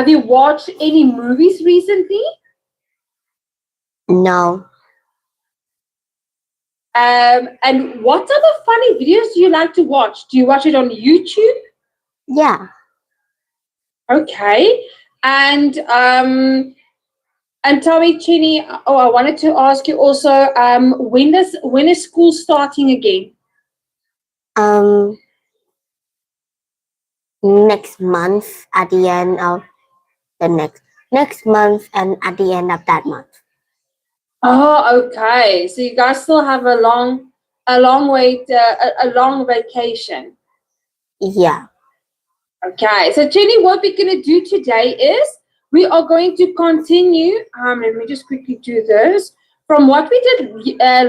Have you watched any movies recently? No. And what other funny videos do you like to watch? Do you watch it on YouTube? Yeah. Okay. And tell me, Chinny, I wanted to ask you also, when is school starting again? Next month at the end of the next month and at the end of that month. Oh, okay. So you guys still have a long vacation. Yeah. Okay. So Jenny, what we're gonna do today is we are going to continue. Let me just quickly do this from what we did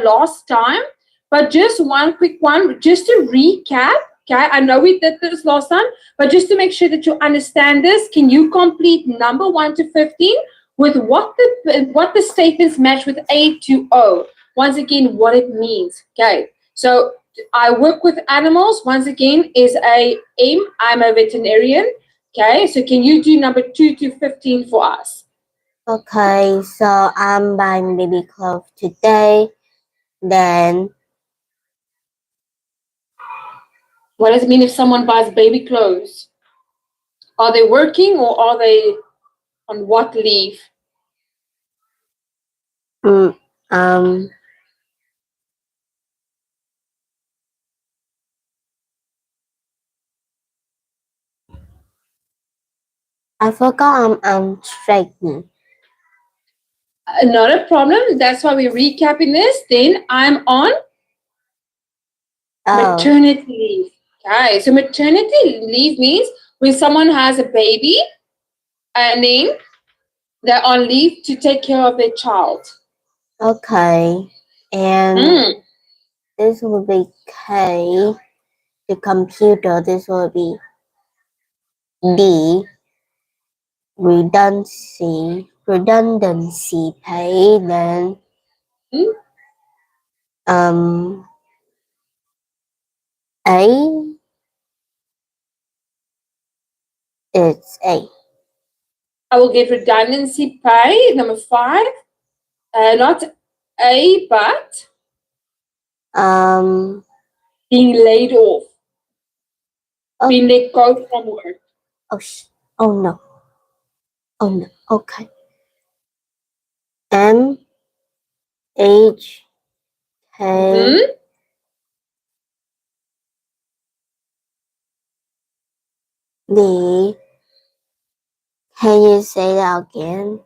last time, but just one quick one, just to recap. Okay, I know we did this last time, but just to make sure that you understand this, can you complete number 1 to 15 with what the statements match with A to O? Once again, what it means. Okay, so I work with animals. Once again, is a aim. I'm a veterinarian. Okay, so can you do number 2 to 15 for us? Okay, so I'm buying baby clothes today. Then what does it mean if someone buys baby clothes? Are they working or are they on what leave? I forgot I'm pregnant. Not a problem. That's why we're recapping this. Then I'm on maternity leave. Okay, so maternity leave means when someone has a baby and then they're on leave to take care of their child. Okay, and this will be K. The computer, this will be D. Redundancy pay. Then A. It's A. I will give redundancy pay, number 5. Not A, but being laid off. Being let go from work. Oh no. Okay. M H K D. Can you say that again?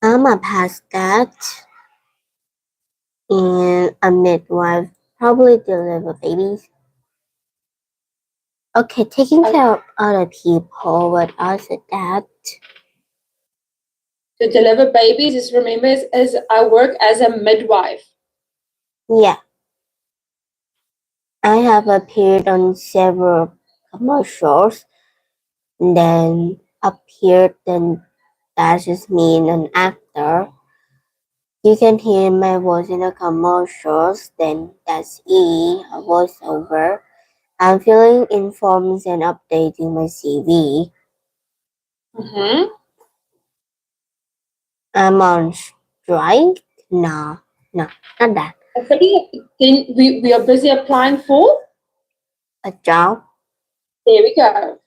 I'm a past that, and a midwife, probably deliver babies. Okay, taking care of other people. What else is that? To deliver babies is, remember, is I work as a midwife. Yeah. I have appeared on several commercials, then appeared, then that just mean an actor. You can hear my voice in the commercials, then that's E, a voiceover. I'm filling in forms and updating my CV. I'm on strike? No, not that. Okay, then we are busy applying for A job? There we go.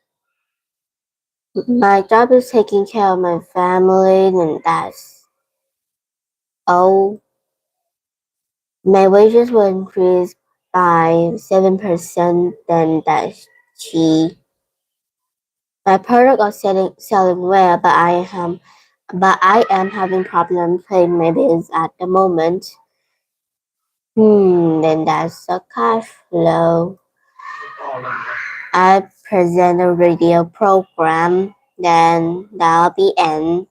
My job is taking care of my family, and that's O. My wages will increase by 7%, then that's G. My product are selling well, but I am having problems paying my bills at the moment. Then that's a cash flow. I present a radio program, then that'll be N.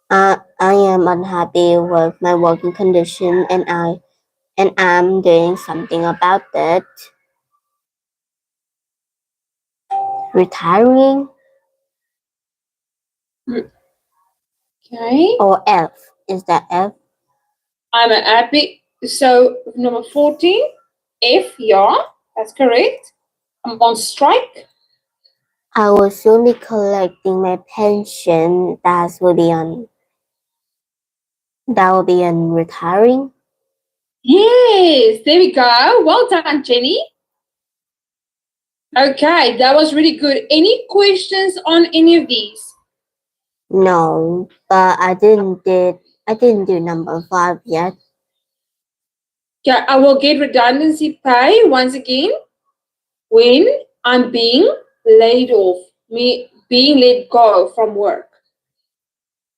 I am unhappy with my working condition, and I'm doing something about it. retiring, Okay. or F. Is that F? I'm an epic. So number 14, F, yeah, that's correct. I'm on strike. I will soon be collecting my pension. That will be on retiring. Yes, there we go. Well done, Jenny. Okay, that was really good. Any questions on any of these? No, but I didn't do number 5 yet. Okay, I will get redundancy pay once again when I'm being laid off, me being let go from work.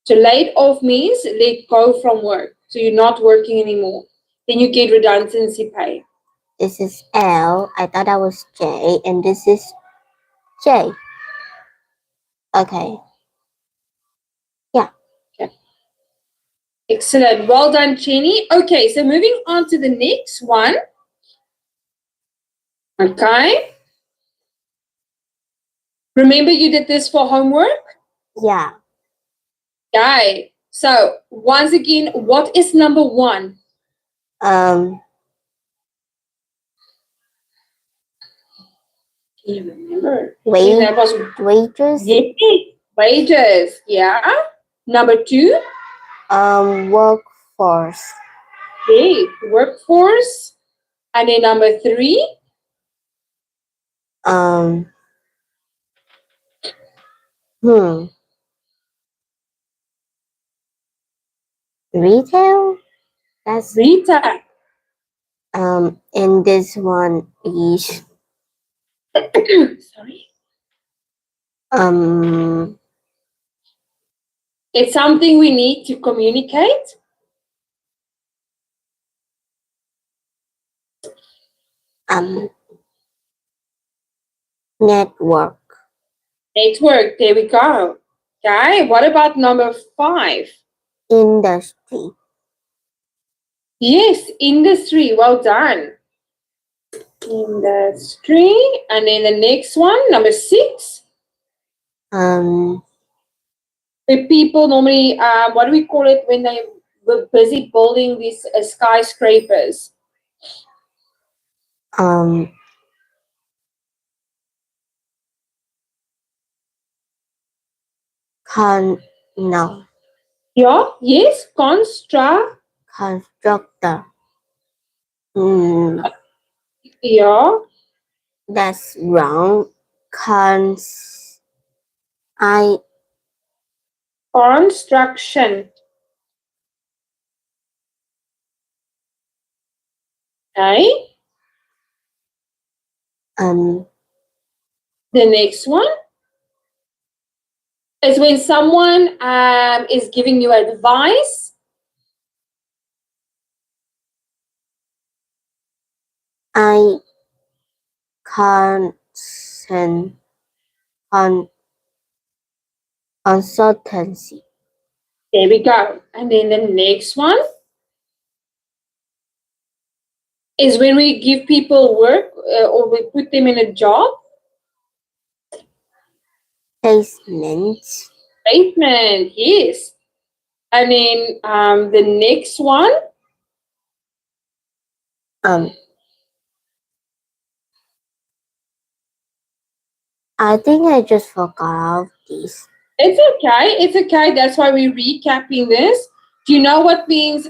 So laid off means let go from work. So you're not working anymore. Then you get redundancy pay. This is L. I thought that was J, and this is J. Okay. Yeah. Okay. Excellent. Well done, Jenny. Okay, so moving on to the next one. Okay. Remember you did this for homework? Yeah. Okay. So once again, what is number 1? Um. Can you remember? Wages. Yes. Wages. Yeah. Number 2. Workforce. Okay. Workforce. And then number 3. Retail. That's Retail. and this one is Sorry. um It's something we need to communicate. network. Network. There we go. Okay. What about number 5? Industry. Yes, industry. Well done. Industry. And then the next one, number 6. The people normally, what do we call it when they were busy building these skyscrapers? No. Yeah, yes, Constructor. Yeah, That's wrong. construction. Okay. The next one is when someone is giving you advice. Consultancy. There we go. And then the next one is when we give people work or we put them in a job. Placement. Placement, yes. And then the next one. I think I just forgot these. It's okay. It's okay. That's why we're recapping this. Do you know what means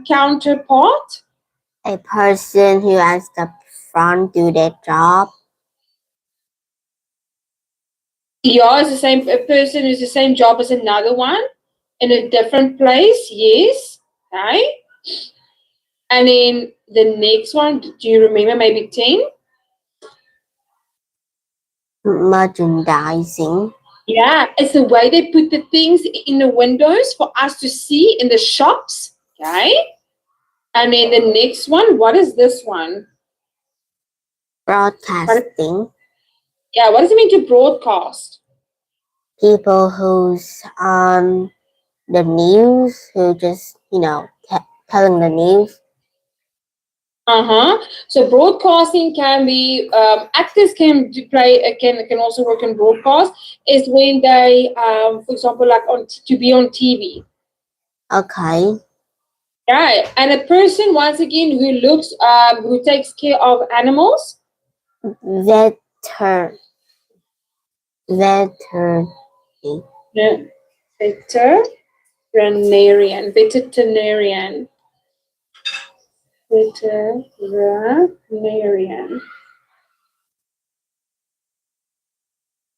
counterpart? A person who has the front do their job. Yeah, it's the same a person who's the same job as another one in a different place. Yes. Okay. And then the next one, do you remember maybe 10? Merchandising. Yeah, it's the way they put the things in the windows for us to see in the shops. Okay. And then the next one, what is this one? Broadcasting. Yeah, what does it mean to broadcast? People who's on the news, who just, telling the news. So broadcasting can be actors can play can also work in broadcast. Is when they for example like to be on TV. Okay. Right, and a person once again who takes care of animals. Veter. Yeah. Veterinarian. Veterinarian.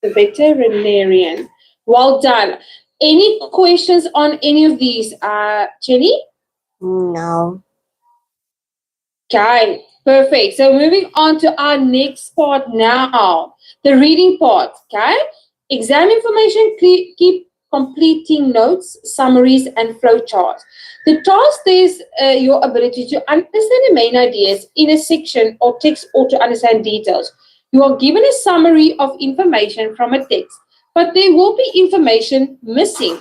The veterinarian. Well done. Any questions on any of these, Jenny? No. Okay, perfect. So moving on to our next part now, the reading part. Okay, exam information. Keep completing notes, summaries, and flowcharts. The task is your ability to understand the main ideas in a section or text or to understand details. You are given a summary of information from a text, but there will be information missing.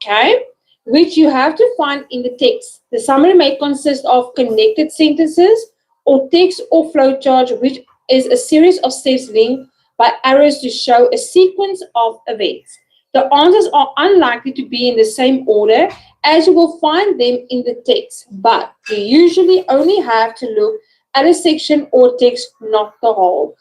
Okay, which you have to find in the text. The summary may consist of connected sentences or text or flowchart, which is a series of steps linked by arrows to show a sequence of events. The answers are unlikely to be in the same order as you will find them in the text, but you usually only have to look at a section or text, not the whole.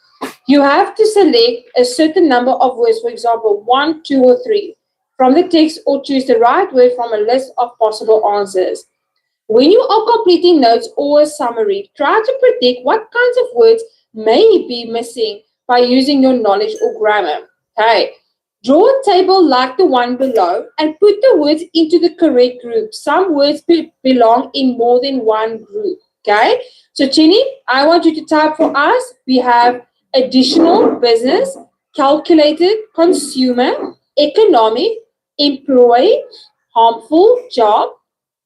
You have to select a certain number of words, for example, 1, 2, or 3 from the text or choose the right word from a list of possible answers. When you are completing notes or a summary, try to predict what kinds of words may be missing by using your knowledge or grammar. Okay. Draw a table like the one below and put the words into the correct group. Some words belong in more than one group. Okay. So, Chinny, I want you to type for us. We have additional, business, calculated, consumer, economic, employee, harmful, job,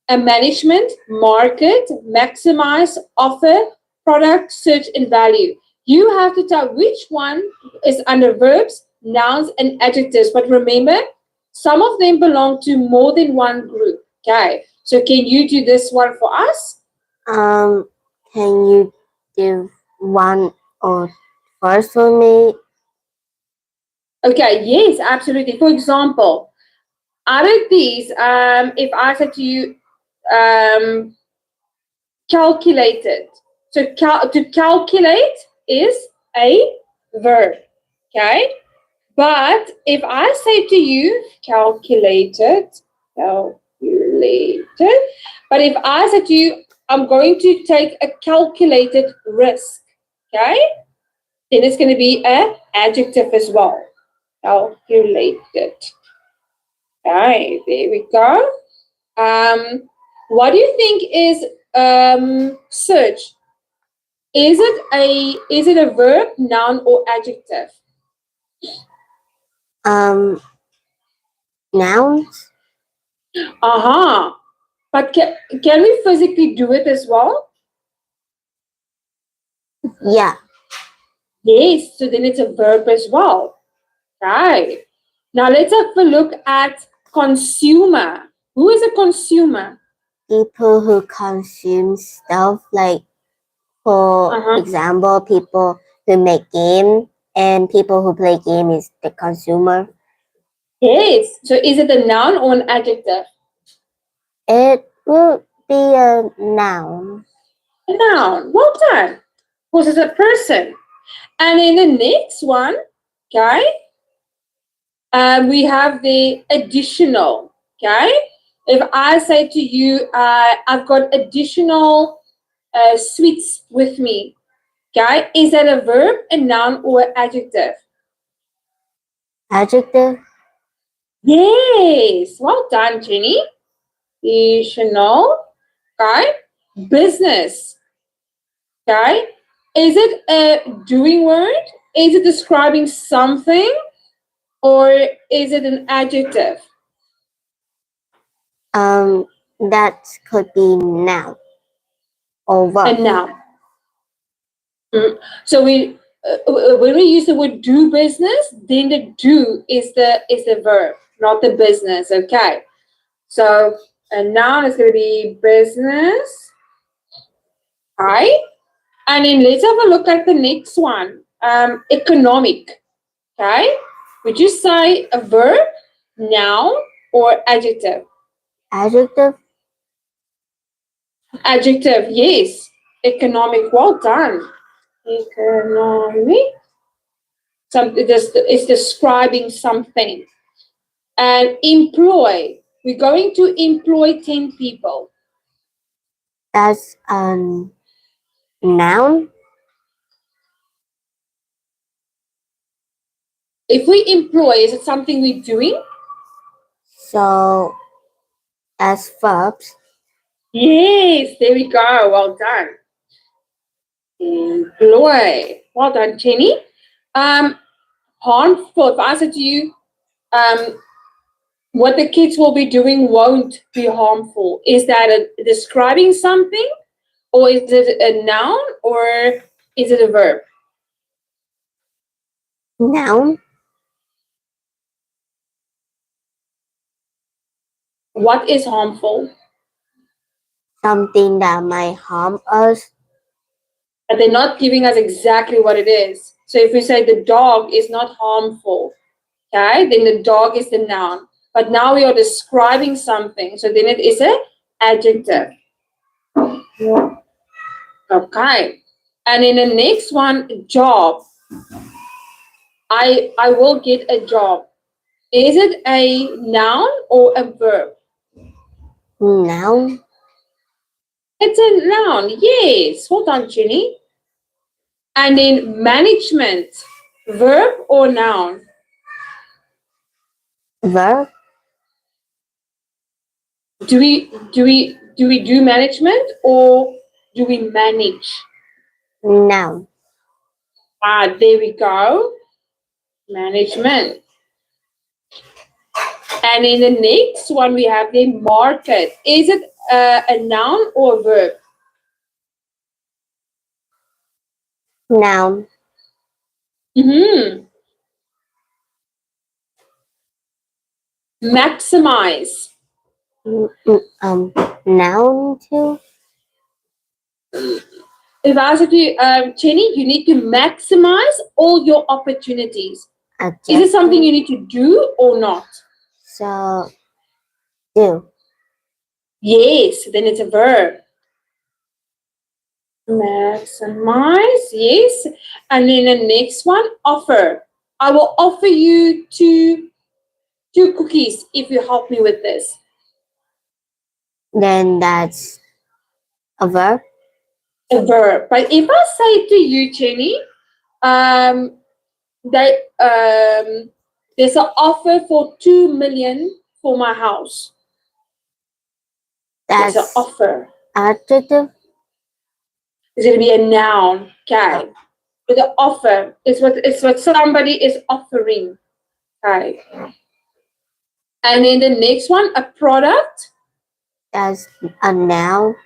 a management, market, maximize, offer, product, search, and value. You have to tell which one is under verbs, nouns, and adjectives. But remember, some of them belong to more than one group. Okay, so can you do this one for us? Can you do one or first for me? Okay, yes, absolutely. For example, out of these, if I said to you, calculated. So to calculate is a verb. Okay. But if I say to you, calculated, but if I say to you, I'm going to take a calculated risk, okay, then it's going to be an adjective as well. Calculated. Okay, there we go. What do you think is search? Is it a verb, noun, or adjective? Nouns? But can we physically do it as well? Yeah. Yes, so then it's a verb as well. Right. Now let's have a look at consumer. Who is a consumer? People who consume stuff, like for example, people who make game and people who play game is the consumer. Yes. So is it a noun or an adjective? It will be a noun. A noun. Well done. Because it's a person. And in the next one, okay, we have the additional. Okay. If I say to you, I've got additional sweets with me. Okay, is that a verb, a noun, or an adjective? Adjective? Yes. Well done, Jenny. Additional. Okay. Business. Okay. Is it a doing word? Is it describing something? Or is it an adjective? That could be noun or verb. A noun. So when we use the word do business, then the do is the verb, not the business. Okay. So a noun is going to be business. Right? And then let's have a look at the next one. Economic. Okay. Would you say a verb, noun, or adjective? Adjective. Adjective, yes. Economic, well done. Economic. It's describing something. And employ. We're going to employ 10 people. That's noun. If we employ, is it something we're doing? So as verbs. Yes, there we go. Well done. Employ. Well done, Jenny. Harmful. If I said to you, what the kids will be doing won't be harmful. Is that describing something, or is it a noun, or is it a verb? Noun. What is harmful? Something that might harm us. But they're not giving us exactly what it is. So if we say the dog is not harmful, okay, then the dog is the noun. But now we are describing something, so then it is an adjective. Okay. And in the next one, job. I will get a job. Is it a noun or a verb? Noun. It's a noun, yes. Well done, Jenny. And in management, verb or noun? Verb. Do we do management or do we manage? Noun. There we go. Management. And in the next one, we have the market. Is it a noun or a verb? Noun. Maximize. Noun too. If I said to you, Jenny, you need to maximize all your opportunities. Adjective. Is it something you need to do or not? So do. Yes, then it's a verb. Maximize, yes. And then the next one, offer. I will offer you two cookies if you help me with this. Then that's a verb. A verb. But if I say to you, Jenny, that there's an offer for 2 million for my house. That's an offer. Adjective. It's going to be a noun. Okay. But the offer is what somebody is offering. Okay. And then the next one, a product. That's a noun.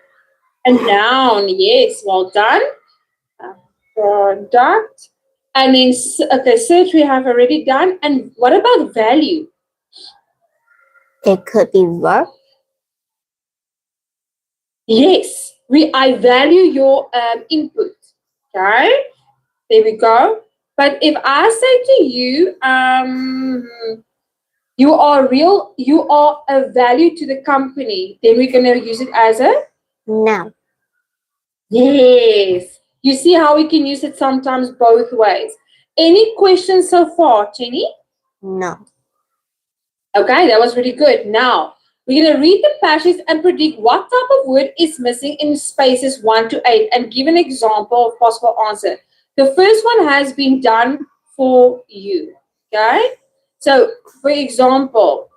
A noun, yes, well done. A product. And then, okay, search we have already done. And what about value? It could be verb. Yes, I value your input. Okay, there we go. But if I say to you, you are a value to the company, then we're gonna use it as a Noun. yes. You see how we can use it sometimes both ways. Any questions so far, Jenny? No. Okay, that was really good. Now, we're going to read the passage and predict what type of word is missing in spaces 1 to 8 and give an example of possible answer. The first one has been done for you. Okay? So, for example,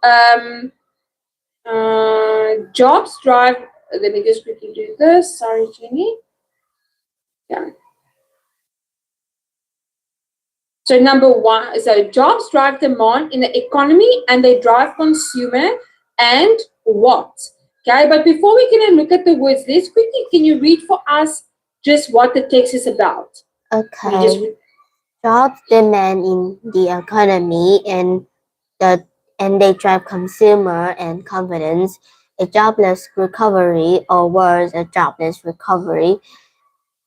jobs drive. Let me just quickly do this. Sorry, Jenny. Yeah. So number one, so jobs drive demand in the economy and they drive consumer and what? Okay, but before we can look at the words, let's quickly, can you read for us just what the text is about? Okay. Jobs demand in the economy and they drive consumer and confidence. A jobless recovery, or worse, a jobless recovery,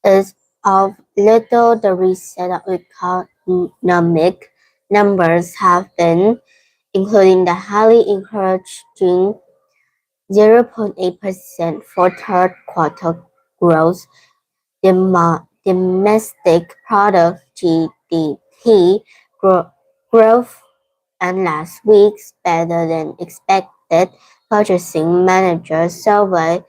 is of little the reset of economic numbers have been, including the highly encouraging 0.8% for third quarter growth, domestic product GDP growth, and last week's better than expected purchasing manager survey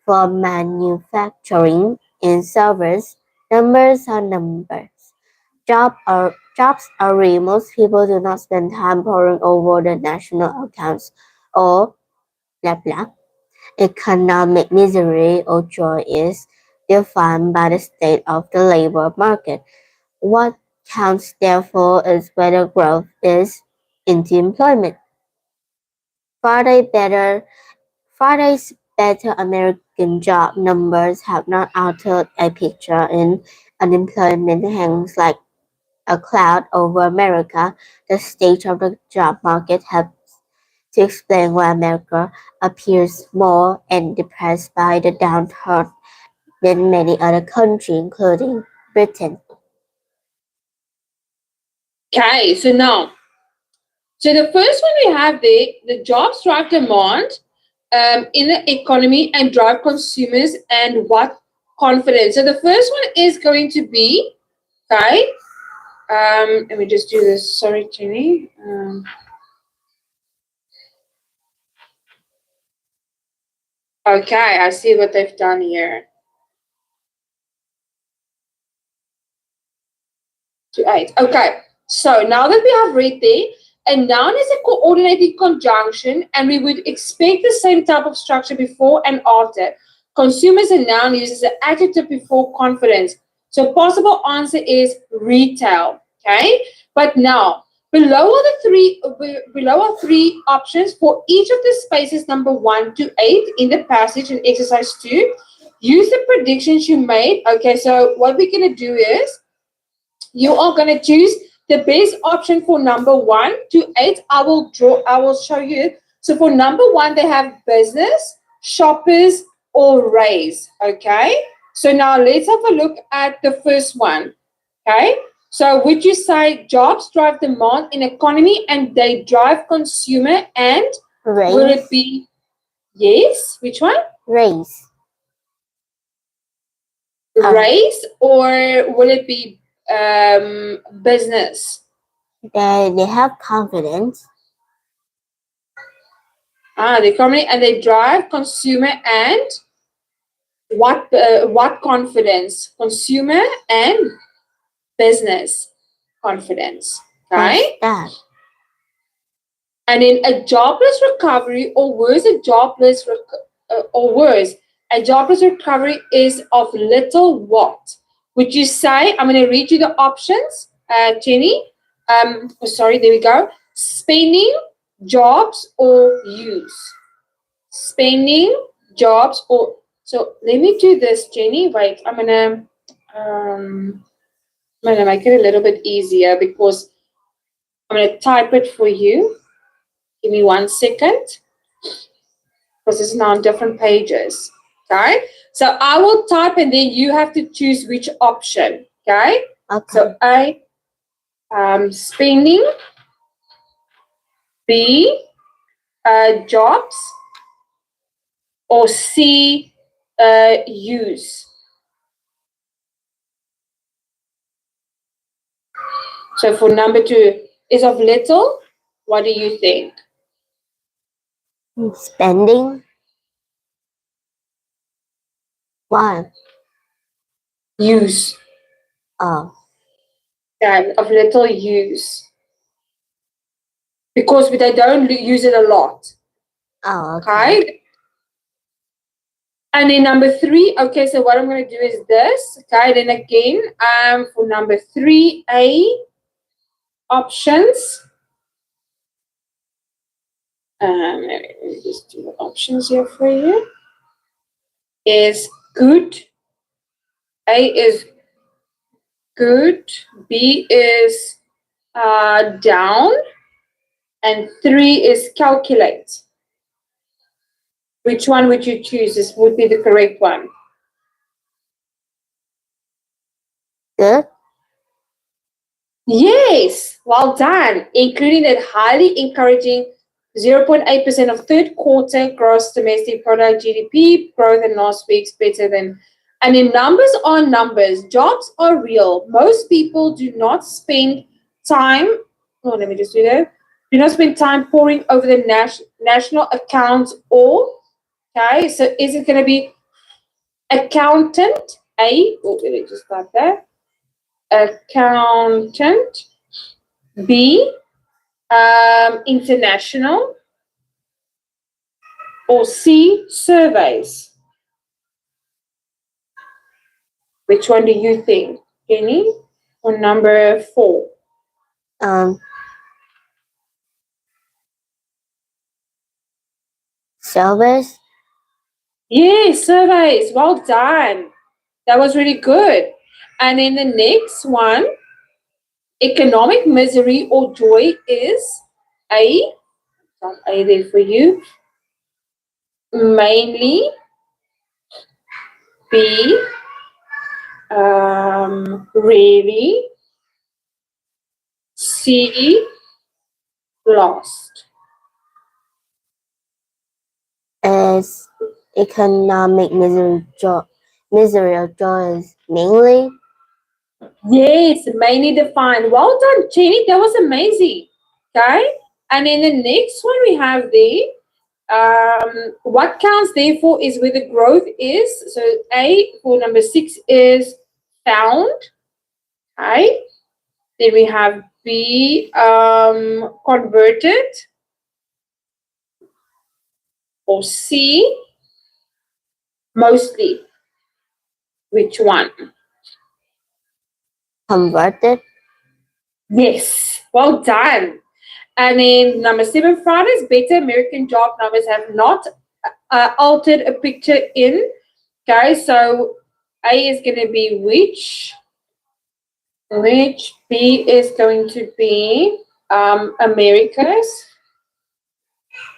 for manufacturing in service. Numbers are numbers. Jobs are real. Most people do not spend time poring over the national accounts or blah blah. Economic misery or joy is defined by the state of the labor market. What counts therefore is whether growth is into employment. Friday's better American job numbers have not altered a picture in unemployment hangs like a cloud over America. The state of the job market helps to explain why America appears more and depressed by the downturn than many other countries, including Britain. Okay, so the first one we have there, the jobs drive demand in the economy and drive consumers and what confidence. So the first one is going to be, okay, let me just do this. Sorry, Jenny. Okay, I see what they've done here. 2-8. Okay, so now that we have read there, a noun is a coordinating conjunction, and we would expect the same type of structure before and after. Consumer is a noun uses an adjective before confidence. So possible answer is retail. Okay, but now below are three options for each of the spaces number 1 to 8 in the passage in exercise 2. Use the predictions you made. Okay, so what we're gonna do is you are gonna choose the best option for number 1 to 8. I will show you. So for number 1, they have business, shoppers, or raise. Okay. So now let's have a look at the first one. Okay. So would you say jobs drive demand in economy and they drive consumer and Raise. will it be yes? Which one? Raise. Raise or will it be business? They have confidence. The economy and they drive consumer and what confidence? Consumer and business confidence. Okay. What's that? And in a jobless recovery or worse, a jobless recovery is of little what? Would you say, I'm going to read you the options, Jenny. Sorry, there we go. Spending, jobs, or use. Spending, jobs, or... So let me do this, Jenny. Wait, I'm going to make it a little bit easier because I'm going to type it for you. Give me 1 second. Because it's now on different pages. Okay. So I will type and then you have to choose which option. Okay. Okay. So A, spending. B, jobs. Or C, use. So for number 2, is of little. What do you think? Spending. Why? Use. Oh. Yeah, of little use. Because they don't use it a lot. Oh, okay. Okay. And then number 3, okay, so what I'm going to do is this. Okay, then again, for number 3A, options. Let me just do the options here for you. Is good. A is good. B is down. And 3 is calculate. Which one would you choose? This would be the correct one. Good. Yes, well done. Including that highly encouraging 0.8% of third quarter gross domestic product GDP growth in last week's better than. And in numbers are numbers. Jobs are real. Most people do not spend time. Oh, let me just do that. Do not spend time poring over the national accounts or. Okay, so is it going to be accountant? A. Oh, let me just start there. Accountant. B. International. Or C. Surveys. Which one do you think, Jenny? Or number 4? Service. Yes, surveys. Well done. That was really good. And then the next one, economic misery or joy is A. Got A there for you. Mainly. B. Really. C. Lost. Is economic misery or joy is mainly? Yes, mainly defined. Well done, Jenny. That was amazing. Okay. And then the next one we have there, what counts therefore is where the growth is. So A for number 6 is found. Okay. Then we have B, converted. Or C, mostly. Which one? Converted. Yes, well done. And then number 7, Friday's better American job numbers have not altered a picture in. Okay, so A is going to be which. B is going to be America's.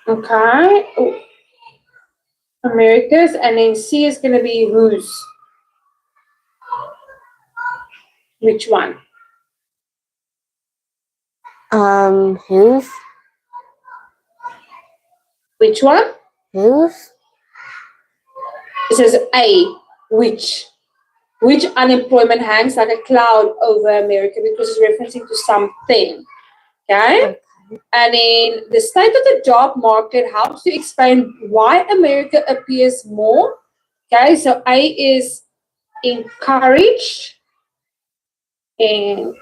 Okay. Oh. America's. And then C is going to be whose. Which one? Whose? Which one? Whose? It says A, which unemployment hangs like a cloud over America because it's referencing to something. Okay? And then the state of the job market helps to explain why America appears more. Okay, so A is encouraged. B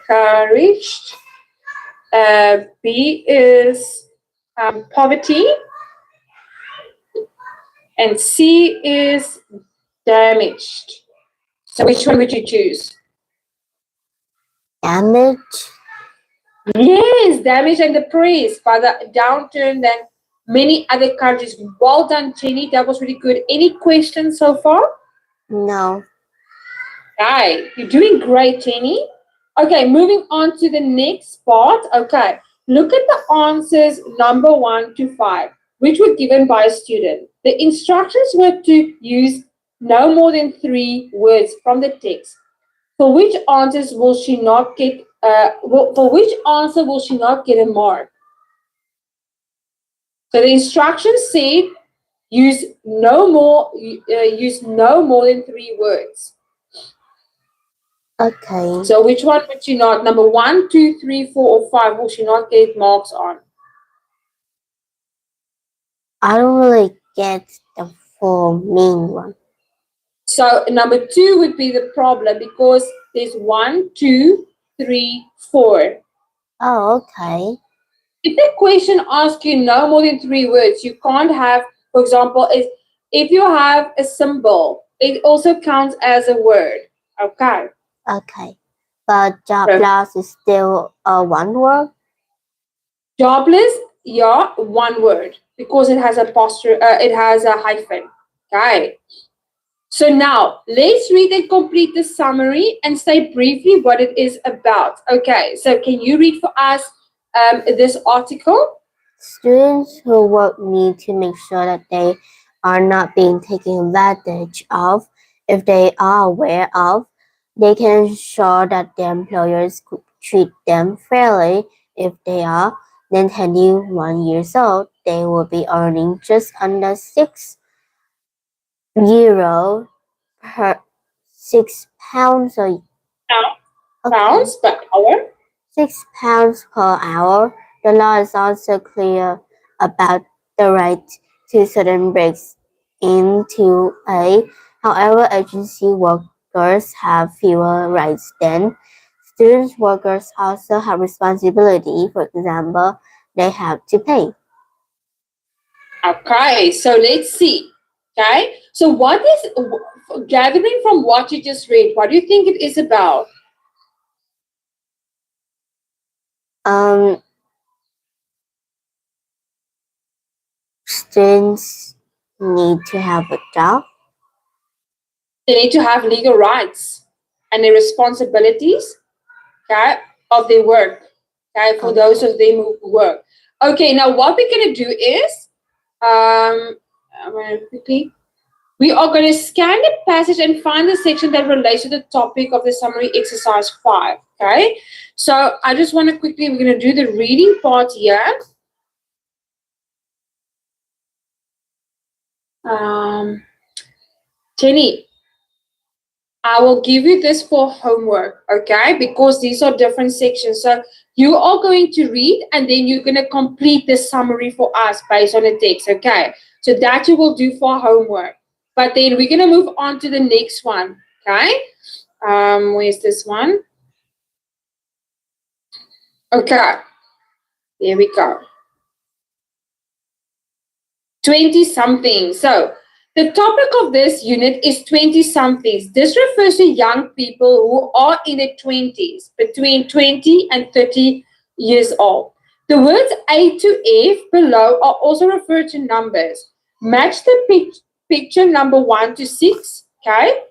is poverty. And C is damaged. So which one would you choose? Damage. Yes, damaged and depressed by the downturn than many other countries. Well done, Jenny. That was really good. Any questions so far? No. Okay, you're doing great, Jenny. Okay, moving on to the next part. Okay, look at the answers number 1 to 5, which were given by a student. The instructions were to use no more than 3 words from the text. For which answers will she not get? For which answer will she not get a mark? So the instructions said use no more than 3 words. Okay. So which one would she not? Number 1, 2, 3, 4, or 5 will she not get marks on? I don't really get the full main one. So number 2 would be the problem because there's 1, 2, 3, 4. Oh, okay. If the question asks you no more than 3 words, you can't have, for example, if you have a symbol, it also counts as a word. Okay. Okay. But jobless is still one word? Jobless, yeah, 1 word because it has it has a hyphen. Okay. So now let's read and complete the summary and say briefly what it is about. Okay, so can you read for us this article? Students who work need to make sure that they are not being taken advantage of if they are aware of They can ensure that their employers could treat them fairly. If they are then 21 years old, they will be earning just under €6 per £6 a Pounds per hour. £6 per hour. The law is also clear about the right to sudden breaks into pay. However, agency workers have fewer rights than student workers. Also have responsibility. For example, they have to pay. Okay, so let's see. Okay, so what is gathering from what you just read? What do you think it is about? Students need to have a job. They need to have legal rights and the responsibilities, okay, of their work. Okay, for those of them who work. Okay, now what we're gonna do is, I'm gonna quickly. We are going to scan the passage and find the section that relates to the topic of the summary exercise 5. Okay, so I just want to quickly, we're going to do the reading part here. Jenny, I will give you this for homework, okay, because these are different sections. So you are going to read and then you're going to complete the summary for us based on the text, okay? So that you will do for homework. But then we're going to move on to the next one, okay? Where's this one? Okay, there we go. 20-something. So the topic of this unit is 20-somethings. This refers to young people who are in their 20s, between 20 and 30 years old. The words A to F below are also referred to numbers. Match the picture number 1 to 6, okay,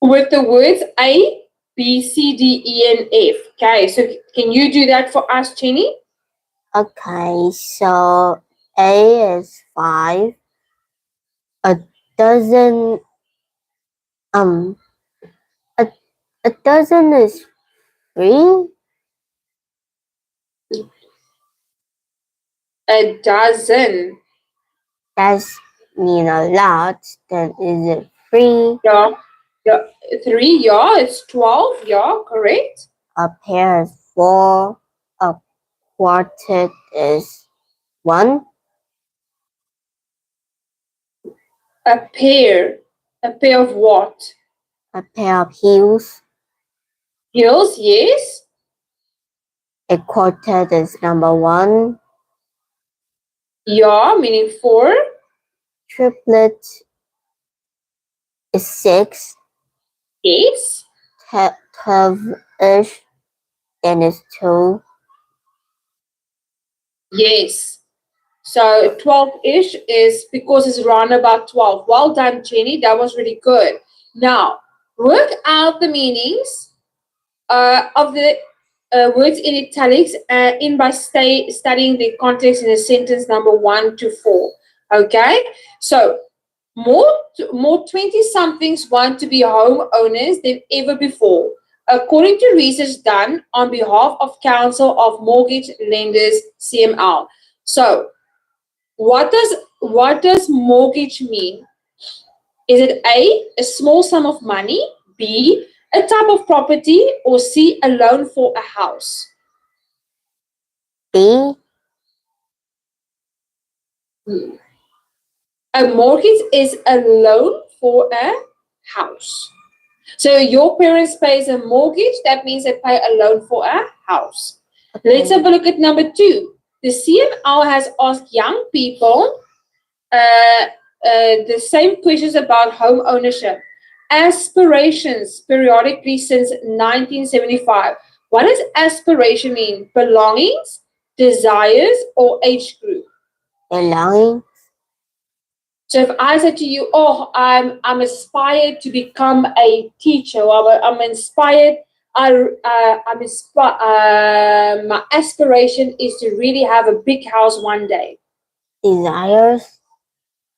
with the words A, B, C, D, E, and F. Okay, so can you do that for us, Jenny? Okay, so A is 5. A dozen a dozen is 3. A dozen. That's a lot. Then is it 3? Yeah, 3, yeah, it's 12, yeah, correct. A pair is 4. A quartet is 1. A pair of what? A pair of heels. Heels, yes. A quartet is number 1. Yeah, meaning 4. Triplet is 6. Yes. 12-ish, then is 2. Yes. So 12-ish is because it's around about 12. Well done, Jenny. That was really good. Now, work out the meanings of the words in italics in by studying the context in the sentence number 1 to 4. Okay? So, more 20-somethings want to be homeowners than ever before, according to research done on behalf of Council of Mortgage Lenders, CML. So, what does mortgage mean? Is it A small sum of money, B, a type of property, or C, a loan for a house? B. A mortgage is a loan for a house. So your parents pays a mortgage, that means they pay a loan for a house. Okay. Let's have a look at number 2. The CML has asked young people the same questions about home ownership. Aspirations periodically since 1975. What does aspiration mean? Belongings, desires, or age group? Belonging. So if I said to you, "Oh, I'm aspired to become a teacher," or I'm inspired. My aspiration is to really have a big house one day. Desires.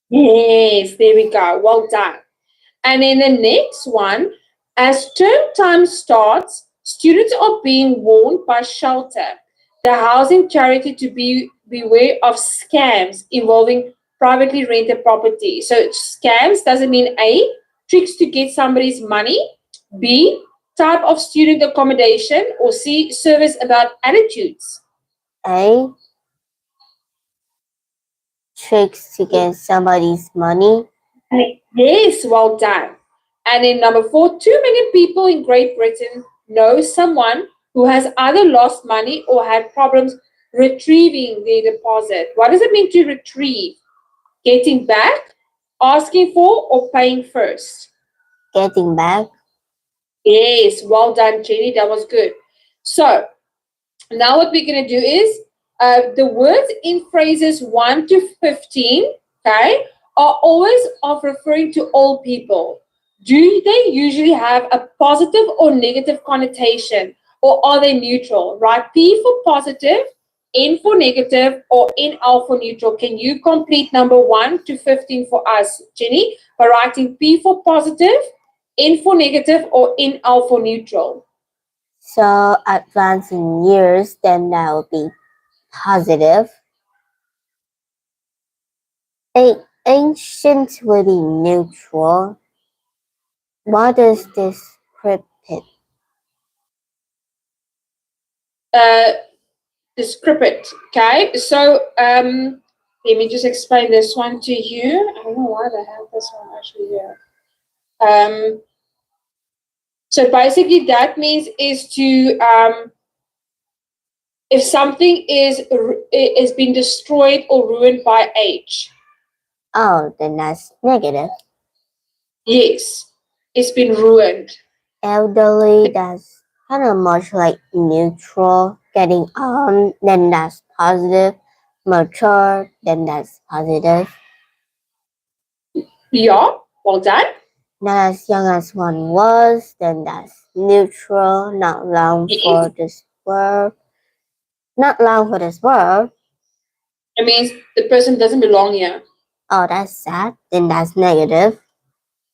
Yes, there we go. Well done. And then the next one, As term time starts, students are being warned by Shelter, the housing charity, to beware of scams involving privately rented property. So scams doesn't mean A, tricks to get somebody's money, B, type of student accommodation, or C, service about attitudes. A, tricks to get somebody's money. Yes, well done. And in number 4, too many people in Great Britain know someone who has either lost money or had problems retrieving their deposit. What does it mean to retrieve? Getting back, asking for, or paying first? Getting back. Yes, well done, Jenny. That was good. So now what we're going to do is the words in phrases 1 to 15, okay, are always of referring to all people. Do they usually have a positive or negative connotation, or are they neutral? Right? P for positive, N for negative, or NL for neutral. Can you complete number 1 to 15 for us, Jenny, by writing P for positive, N for negative, or NL for neutral? So advancing years, then that will be positive. Ancient will be neutral. What is descriptive? Descriptive. Okay, so let me just explain this one to you. I don't know why they have this one actually here. So basically that means is to if something is been destroyed or ruined by age. Oh, then that's negative. Yes, it's been ruined. Elderly, that's kind of much like neutral. Getting on, then that's positive. Mature, then that's positive. Yeah, well done. Not as young as one was, then that's neutral. Not long for this world. Not long for this world. It means the person doesn't belong here. Oh, that's sad. Then that's negative.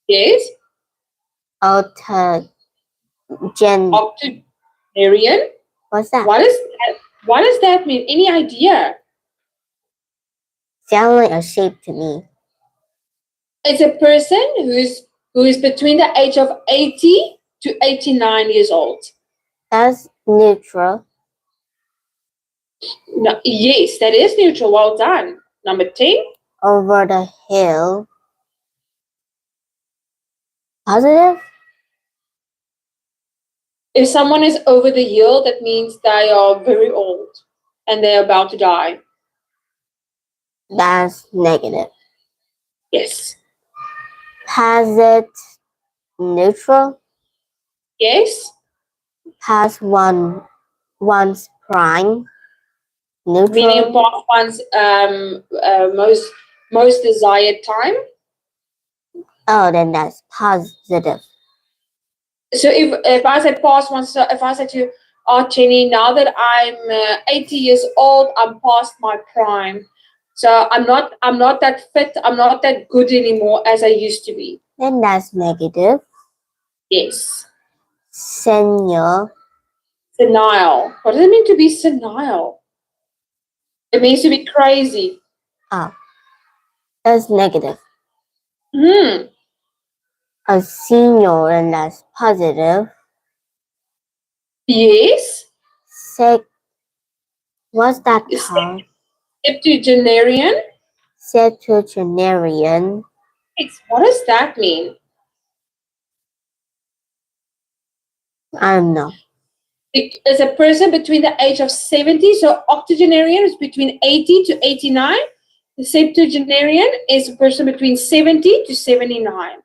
Yes. Octogenarian. What's that? What is that? What does that mean? Any idea? Sounds like a shape to me. It's a person who is between the age of 80 to 89 years old. That's neutral. No, yes, that is neutral. Well done. Number 10. Over the hill. Positive? If someone is over the hill, that means they are very old and they're about to die. That's negative. Yes. Has it neutral? Yes. Has one's prime? Neutral. Meaning past one's most desired time. Oh, then that's positive. So if I said past one, so if I said to you, oh, Jenny, now that I'm 80 years old, I'm past my prime. So I'm not that fit, I'm not that good anymore as I used to be. Then that's negative. Yes. Senile. Senile. What does it mean to be senile? It means to be crazy. Oh, that's negative. A senior, and that's positive. Yes. What's that called? Octogenarian. Octogenarian. What does that mean? I don't know. It's a person between the age of 70. So octogenarian is between 80 to 89. The septuagenarian is a person between 70 to 79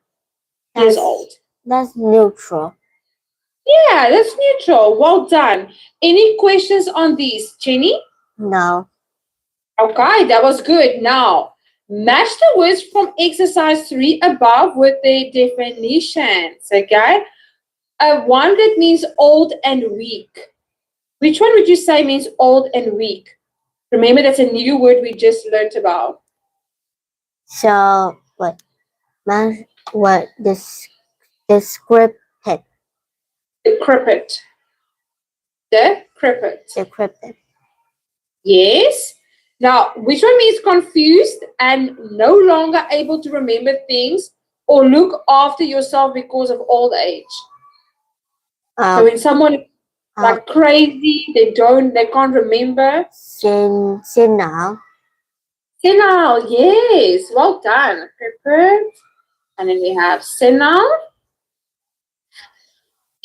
years old. That's neutral. Yeah, that's neutral. Well done. Any questions on these, Jenny? No. Okay, that was good. Now, match the words from exercise 3 above with their definitions, okay? One that means old and weak. Which one would you say means old and weak? Remember, that's a new word we just learned about. So, what descriptive? Decrepit. Decrepit. Decrepit. Yes. Now, which one means confused and no longer able to remember things or look after yourself because of old age? So when someone is like crazy, they can't remember. Senile. Senile, yes. Well done. Decrepit. And then we have senile.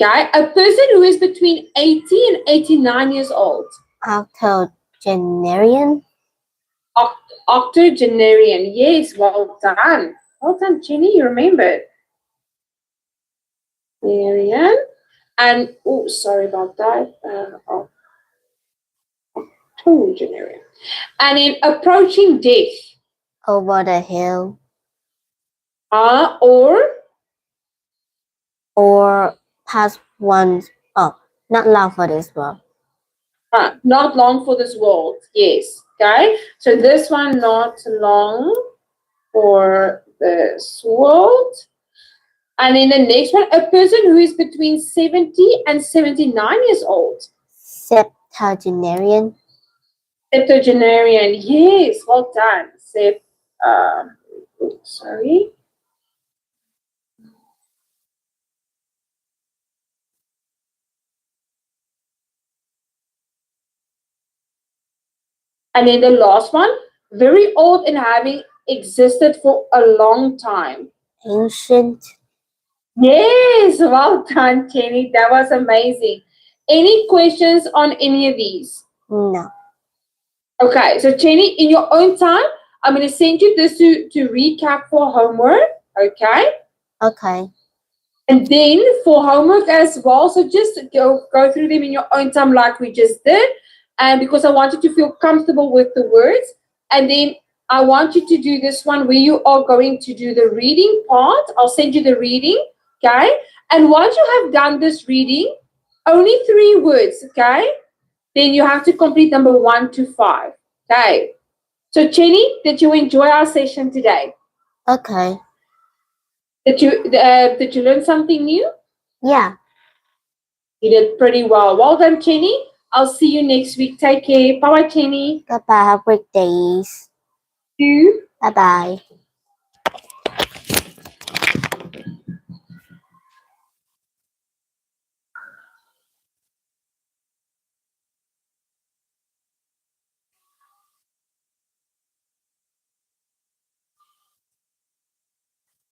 Okay, a person who is between 80 and 89 years old. Octogenarian. Octogenarian, yes, well done. Well done, Jenny, you remembered. Octogenarian. And, oh, sorry about that. Octogenarian. And in approaching death. Over the hill. Or past one. Oh, not long for this world. Not long for this world, yes. Okay, so this one, not long for this world. And then the next one, a person who is between 70 and 79 years old. Septuagenarian. Octogenarian, yes, well done. Sorry. And then the last one, very old and having existed for a long time. Ancient. Yes, well done, Jenny. That was amazing. Any questions on any of these? No. Okay, so Jenny, in your own time, I'm going to send you this to recap for homework, okay? Okay. And then for homework as well, so just go through them in your own time like we just did. And because I want you to feel comfortable with the words. And then I want you to do this one where you are going to do the reading part. I'll send you the reading, okay? And once you have done this reading, only 3 words, okay? Then you have to complete number 1 to 5, okay? So Jenny, did you enjoy our session today? Okay. Did you learn something new? Yeah. You did pretty well. Well done, Jenny. I'll see you next week. Take care. Bye-bye, Jenny. Goodbye. Have great days. You. Bye-bye.